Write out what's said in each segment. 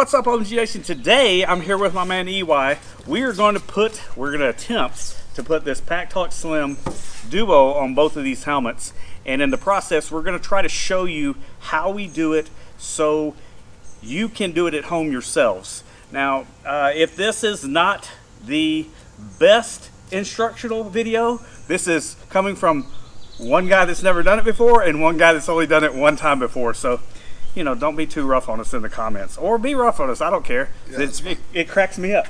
what's up, OMG Nation? Today I'm here with my man EY. We're going to attempt to put this PACKTALK Slim Duo on both of these helmets, and in the process we're going to try to show you how we do it so you can do it at home yourselves. Now, if this is not the best instructional video, this is coming from one guy that's never done it before and one guy that's only done it one time before. So, you know, don't be too rough on us in the comments, or be rough on us. I don't care. Yeah, it cracks me up.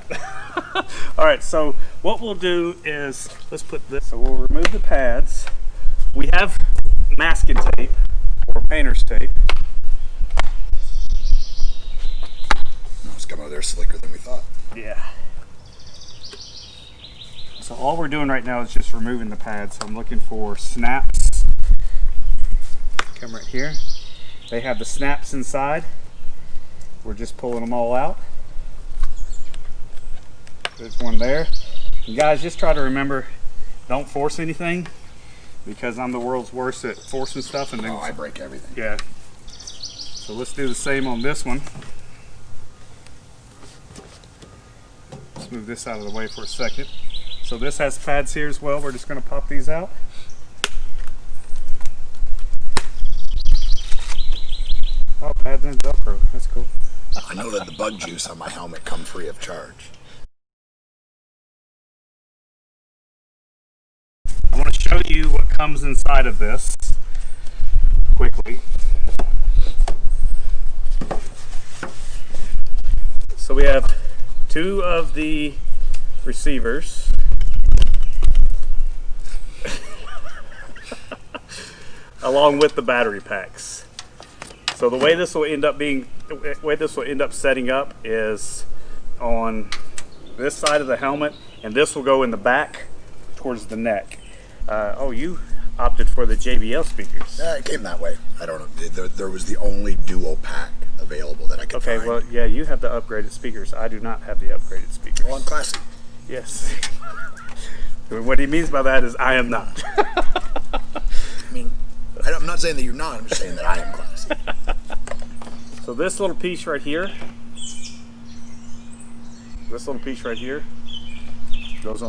All right, so what we'll do is let's put this. So we'll remove the pads. We have masking tape or painter's tape. No, it's coming out there slicker than we thought. Yeah. So all we're doing right now is just removing the pads. So I'm looking for snaps. Come right here. They have the snaps inside. We're just pulling them all out. There's one there. And guys, just try to remember, don't force anything, because I'm the world's worst at forcing stuff. And then I break everything. Yeah. So let's do the same on this one. Let's move this out of the way for a second. So this has pads here as well. We're just going to pop these out. Oh, pads and Velcro. That's cool. I know that the bug juice on my helmet come free of charge. I want to show you what comes inside of this quickly. So we have two of the receivers. Along with the battery packs. So the way this will end up setting up is on this side of the helmet, and this will go in the back towards the neck. Oh, you opted for the JBL speakers. Yeah, it came that way. I don't know. There was the only dual pack available that I could find. Okay, well, yeah, you have the upgraded speakers. I do not have the upgraded speakers. Well, I'm classy. Yes. What he means by that is I am not. I mean, I'm not saying that you're not. I'm just saying that I am classy. So this little piece right here, goes on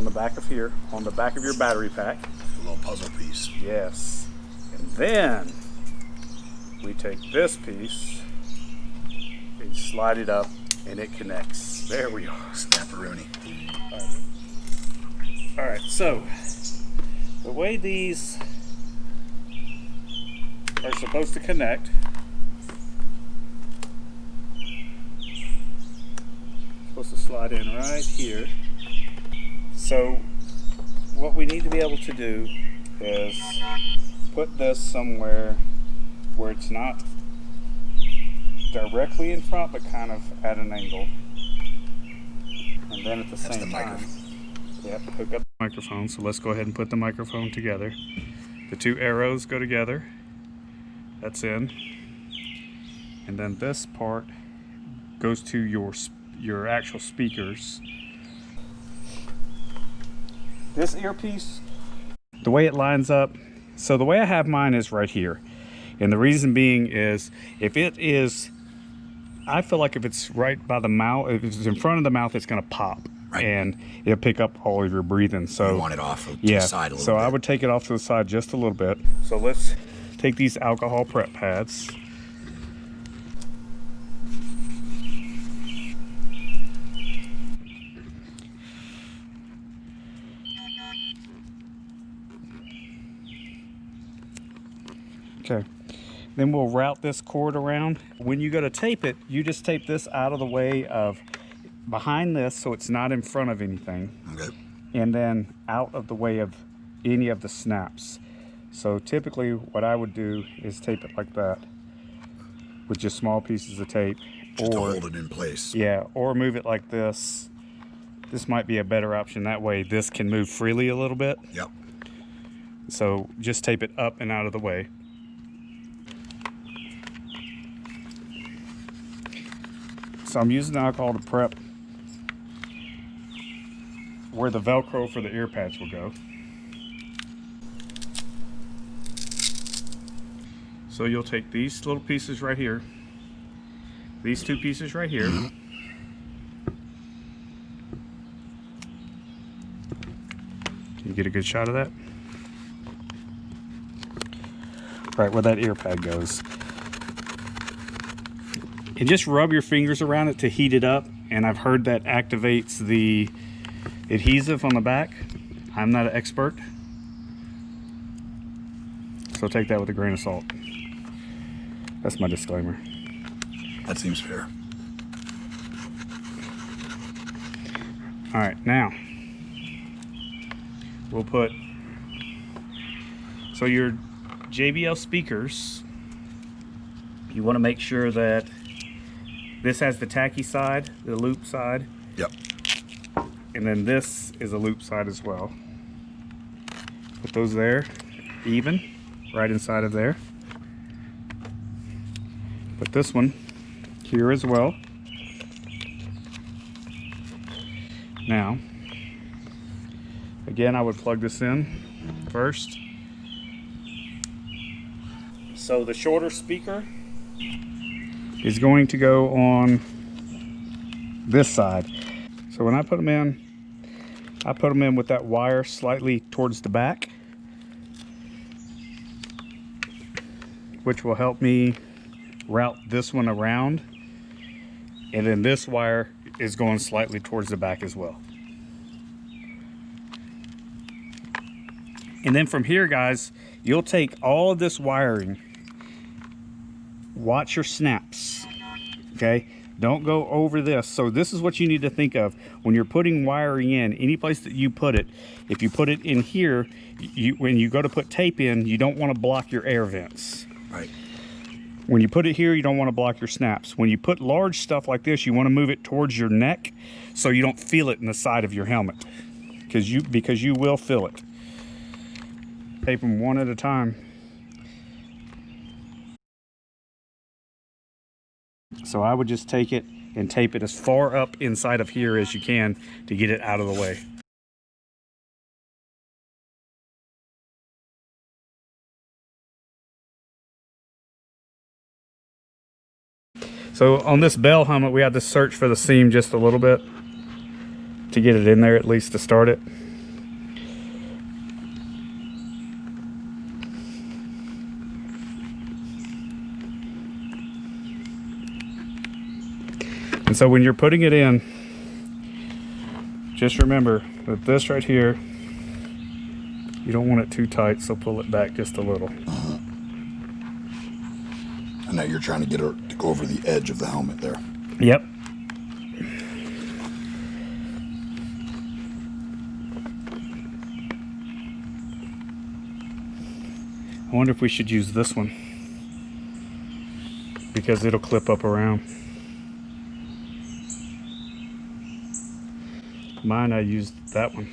the back of here, on the back of your battery pack. A little puzzle piece. Yes. And then we take this piece and slide it up, and it connects. There we are. Snapperoonie. All right, so the way these are supposed to connect, supposed to slide in right here. So what we need to be able to do is put this somewhere where it's not directly in front, but kind of at an angle. And then at the same time, hook up the microphone. So let's go ahead and put the microphone together. The two arrows go together. That's in. And then this part goes to your actual speakers. This earpiece, the way it lines up, so the way I have mine is right here. And the reason being is, if it is, I feel like if it's right by the mouth, if it's in front of the mouth, it's gonna pop. Right. And it'll pick up all of your breathing. So you want it off to the side a little bit. So I would take it off to the side just a little bit. So let's take these alcohol prep pads. Okay, then we'll route this cord around. When you go to tape it, you just tape this out of the way of behind this, so it's not in front of anything. Okay. And then out of the way of any of the snaps. So typically what I would do is tape it like that with just small pieces of tape. Just to hold it in place. Yeah, or move it like this. This might be a better option. That way this can move freely a little bit. Yep. So just tape it up and out of the way. So I'm using the alcohol to prep where the Velcro for the ear pads will go. So you'll take these little pieces right here, these two pieces right here. Can you get a good shot of that? Right where that ear pad goes. And just rub your fingers around it to heat it up. And I've heard that activates the adhesive on the back. I'm not an expert, so take that with a grain of salt. That's my disclaimer. That seems fair. All right, now we'll put, so your JBL speakers, you want to make sure that this has the tacky side, the loop side. Yep. And then this is a loop side as well. Put those there, even, right inside of there. Put this one here as well. Now, again, I would plug this in first. So the shorter speaker is going to go on this side. So when I put them in, I put them in with that wire slightly towards the back, which will help me route this one around. And then this wire is going slightly towards the back as well. And then from here, guys, you'll take all of this wiring. Watch your snaps, okay? Don't go over this. So this is what you need to think of when you're putting wiring in. Any place that you put it, if you put it in here, when you go to put tape in, you don't want to block your air vents. Right. When you put it here, you don't want to block your snaps. When you put large stuff like this, you want to move it towards your neck so you don't feel it in the side of your helmet, because you will feel it. Tape them one at a time. So I would just take it and tape it as far up inside of here as you can to get it out of the way. So on this bell helmet, we had to search for the seam just a little bit to get it in there, at least to start it. And so when you're putting it in, just remember that this right here, you don't want it too tight, so pull it back just a little. And now you're trying to get her to go over the edge of the helmet there. Yep. I wonder if we should use this one, because it'll clip up around. Mine, I used that one.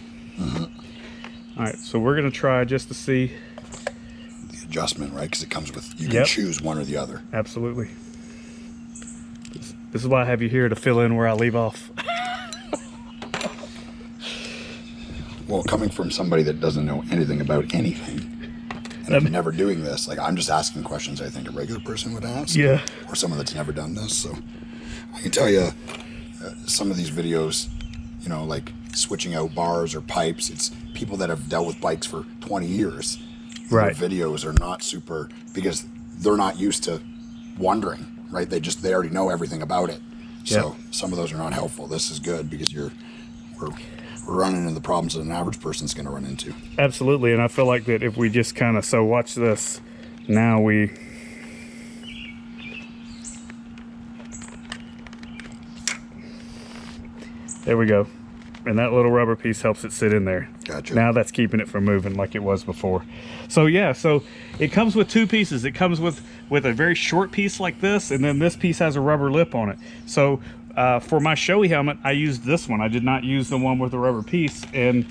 All right, so we're gonna try just to see the adjustment, right? Because it comes with, you can choose one or the other. Absolutely. This is why I have you here, to fill in where I leave off. Well, coming from somebody that doesn't know anything about anything, and I'm never doing this, like, I'm just asking questions I think a regular person would ask. Yeah. Or someone that's never done this. So I can tell you, some of these videos, you know, like switching out bars or pipes, it's people that have dealt with bikes for 20 years. Right. Their videos are not super, because they're not used to wondering, right? They already know everything about it. So some of those are not helpful. This is good because we're running into the problems that an average person's going to run into. Absolutely. And I feel like that if we just kind of, so watch this. Now there we go. And that little rubber piece helps it sit in there. Gotcha. Now that's keeping it from moving like it was before. So yeah, so it comes with two pieces. It comes with a very short piece like this, and then this piece has a rubber lip on it. So for my showy helmet, I used this one. I did not use the one with the rubber piece. And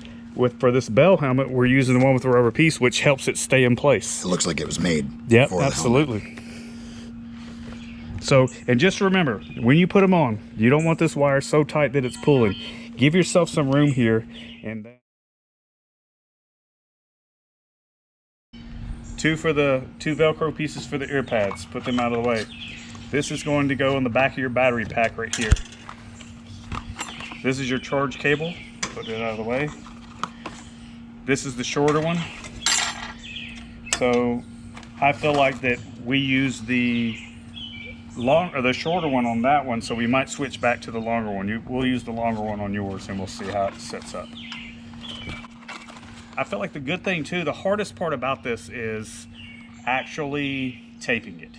for this bell helmet, we're using the one with the rubber piece, which helps it stay in place. It looks like it was made. Yep, absolutely. So, and just remember, when you put them on, you don't want this wire so tight that it's pulling. Give yourself some room here, and then two Velcro pieces for the ear pads. Put them out of the way. This is going to go in the back of your battery pack right here. This is your charge cable. Put it out of the way. This is the shorter one. So I feel like that we use the shorter one on that one, so we might switch back to the longer one. We'll use the longer one on yours, and we'll see how it sets up. I feel like the good thing too, the hardest part about this is actually taping it.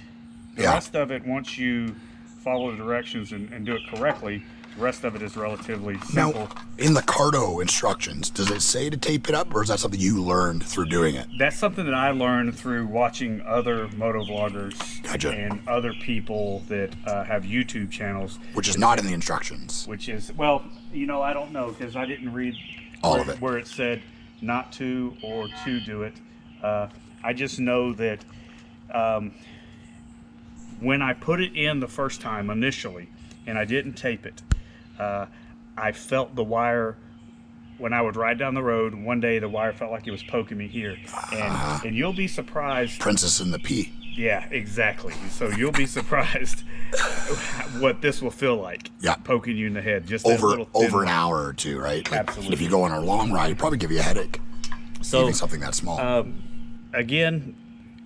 The rest of it, once you follow the directions and do it correctly, the rest of it is relatively simple. Now, in the Cardo instructions, does it say to tape it up, or is that something you learned through doing it? That's something that I learned through watching other moto vloggers and other people that have YouTube channels. Which is not in the instructions. Which is, well, you know, I don't know, because I didn't read all of it where it said not to or to do it. I just know that when I put it in the first time initially, and I didn't tape it, I felt the wire when I would ride down the road. One day the wire felt like it was poking me here, and you'll be surprised. Princess and the Pea. Yeah, exactly. So you'll be surprised what this will feel like. Yeah, poking you in the head just over an hour or two, right? Like, absolutely. If you go on a long ride, it'd probably give you a headache. So even something that small. Again,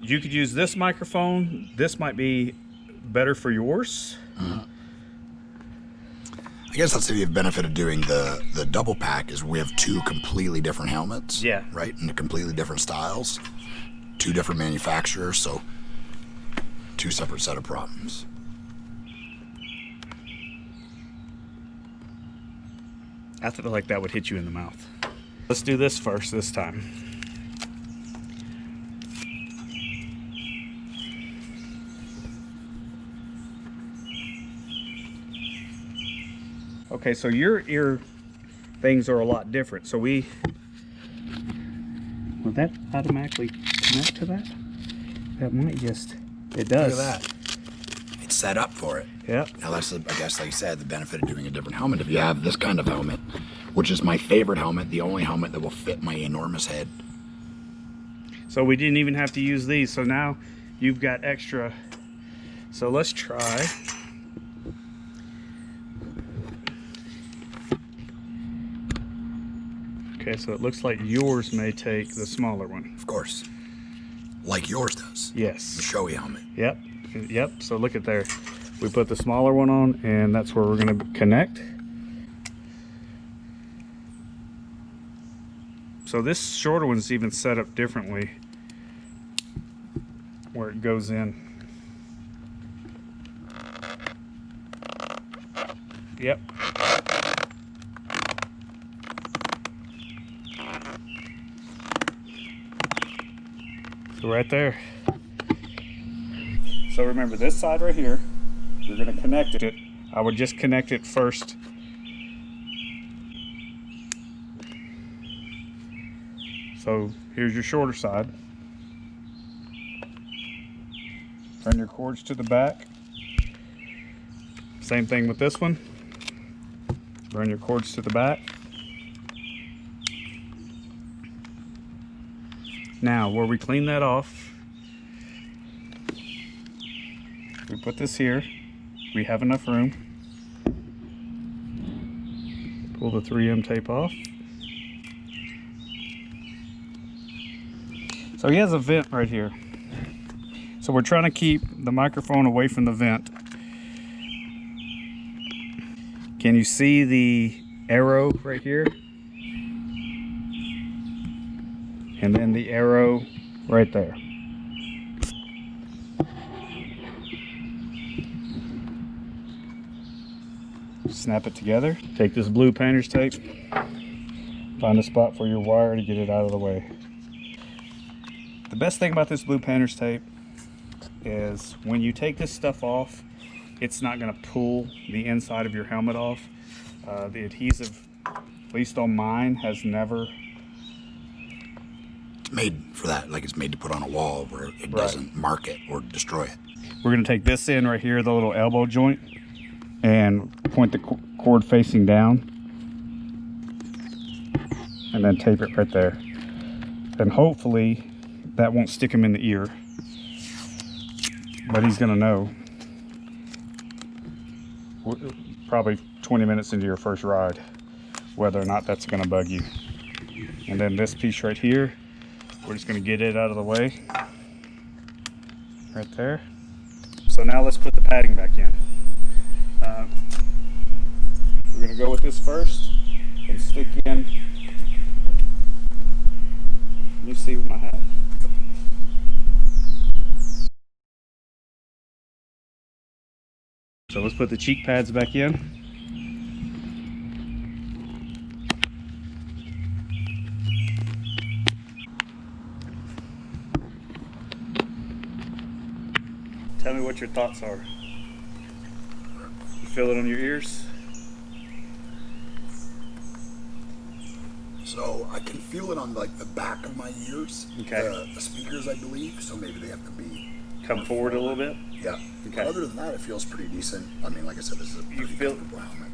you could use this microphone. This might be better for yours. I guess that's the benefit of doing the double pack is we have two completely different helmets. Yeah. Right? And completely different styles. Two different manufacturers, so two separate set of problems. I feel like that would hit you in the mouth. Let's do this first this time. Okay, so your ear things are a lot different. So will that automatically connect to that? That might just, it does. Look at that. It's set up for it. Yep. Now that's, I guess, like you said, the benefit of doing a different helmet. If you have this kind of helmet, which is my favorite helmet, the only helmet that will fit my enormous head. So we didn't even have to use these. So now you've got extra. So let's try. Okay, so it looks like yours may take the smaller one. Of course. Like yours does. Yes. The showy helmet. Yep. Yep. So look at there. We put the smaller one on, and that's where we're going to connect. So this shorter one's even set up differently where it goes in. Yep. So right there. So remember this side right here, you're going to connect it. I would just connect it first. So here's your shorter side. Run your cords to the back. Same thing with this one. Run your cords to the back. Now, where we clean that off, we put this here. We have enough room. Pull the 3M tape off. So he has a vent right here. So we're trying to keep the microphone away from the vent. Can you see the arrow right here? And then the arrow right there. Snap it together. Take this blue painter's tape. Find a spot for your wire to get it out of the way. The best thing about this blue painter's tape is when you take this stuff off, it's not going to pull the inside of your helmet off. The adhesive, at least on mine, has never. It's made for that, like it's made to put on a wall where it doesn't mark it or destroy it. We're going to take this in right here, the little elbow joint, and point the cord facing down, and then tape it right there. And hopefully that won't stick him in the ear, but he's going to know. probably 20 minutes into your first ride, whether or not that's going to bug you. And then this piece right here, we're just going to get it out of the way. Right there. So now let's put the padding back in. We're going to go with this first and stick in. Can you see with my hat? So let's put the cheek pads back in. Tell me what your thoughts are. You feel it on your ears? So I can feel it on like the back of my ears. Okay. The speakers, I believe. So maybe they have to be. Come forward a little bit? Yeah. Okay. But other than that, it feels pretty decent. I mean, like I said, this is a pretty comfortable helmet.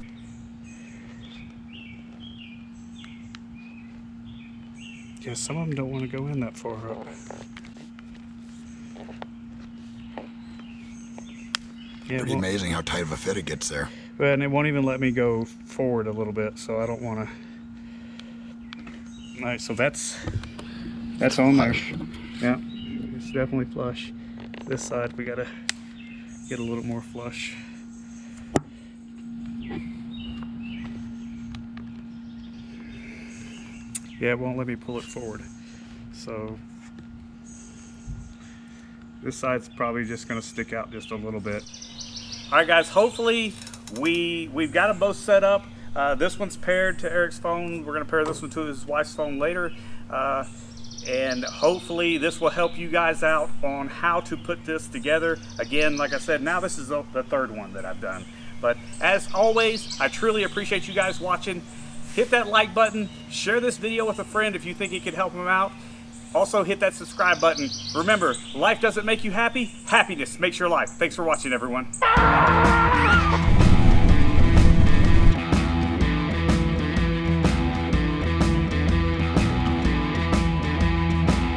Yeah, some of them don't want to go in that far up. Yeah, Pretty amazing how tight of a fit it gets there. Well, and it won't even let me go forward a little bit, so I don't want to. All right, so that's on there. Yeah, it's definitely flush. This side we gotta get a little more flush. Yeah, it won't let me pull it forward. So this side's probably just gonna stick out just a little bit. All right, guys, hopefully we've got them both set up. This one's paired to Eric's phone. We're gonna pair this one to his wife's phone later. And hopefully this will help you guys out on how to put this together. Again, like I said, now this is the third one that I've done. But as always, I truly appreciate you guys watching. Hit that like button, share this video with a friend if you think it could help them out. Also hit that subscribe button. Remember, life doesn't make you happy, happiness makes your life. Thanks for watching, everyone.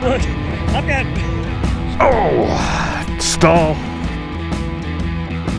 Look, I've got... Oh, stall.